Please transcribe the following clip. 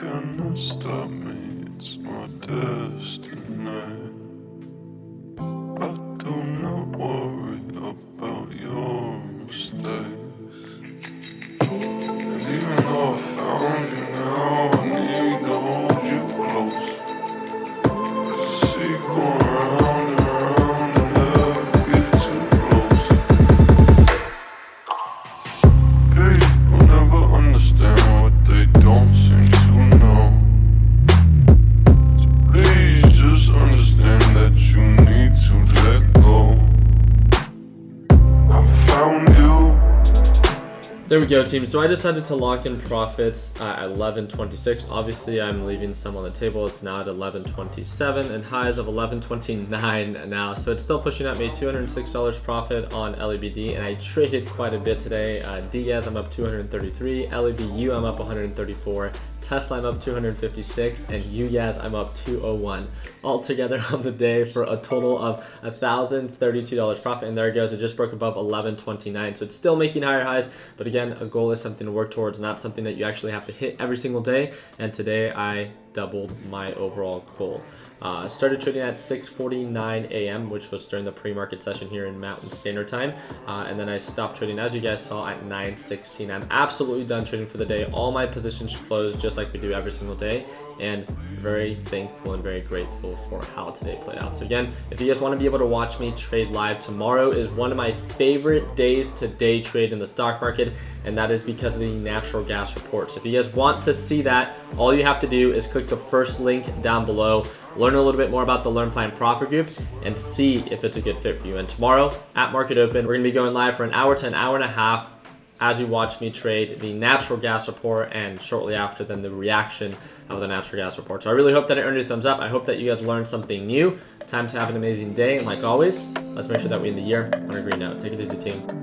cannot stop me, it's my destiny. I do not worry about your mistakes. And even though I found you now, I need to hold you close. 'Cause I see you going round and round and never get too close. People never understand what they don't seem to know. So please just understand that you need to let go. I found you. There we go, team. So I decided to lock in profits at 11.26. Obviously, I'm leaving some on the table. It's now at 11.27 and highs of 11.29 now. So it's still pushing at me $206 profit on LEBD, and I traded quite a bit today. Diaz, I'm up 233. LEBU, I'm up 134. Tesla, I'm up 256, and UGAS, I'm up 201. All together on the day for a total of $1,032 profit. And there it goes. It just broke above 11.29. So it's still making higher highs, but again, a goal is something to work towards, not something that you actually have to hit every single day. And today I doubled my overall goal. Started trading at 6:49 a.m., which was during the pre-market session here in Mountain Standard Time. And then I stopped trading, as you guys saw, at 9:16. I'm absolutely done trading for the day. All my positions closed just like we do every single day. And very thankful and very grateful for how today played out. So again, if you guys want to be able to watch me trade live, tomorrow is one of my favorite days to day trade in the stock market, and that is because of the natural gas report. So if you guys want to see that, all you have to do is click the first link down below, learn a little bit more about the Learn Plan Profit Group, and see if it's a good fit for you. And tomorrow at Market Open, we're going to be going live for an hour to an hour and a half as you watch me trade the natural gas report, and shortly after then the reaction of the natural gas report. So I really hope that it earned your thumbs up. I hope that you guys learned something new. Time to have an amazing day. And like always, let's make sure that we end the year on a green note. Take it easy, team.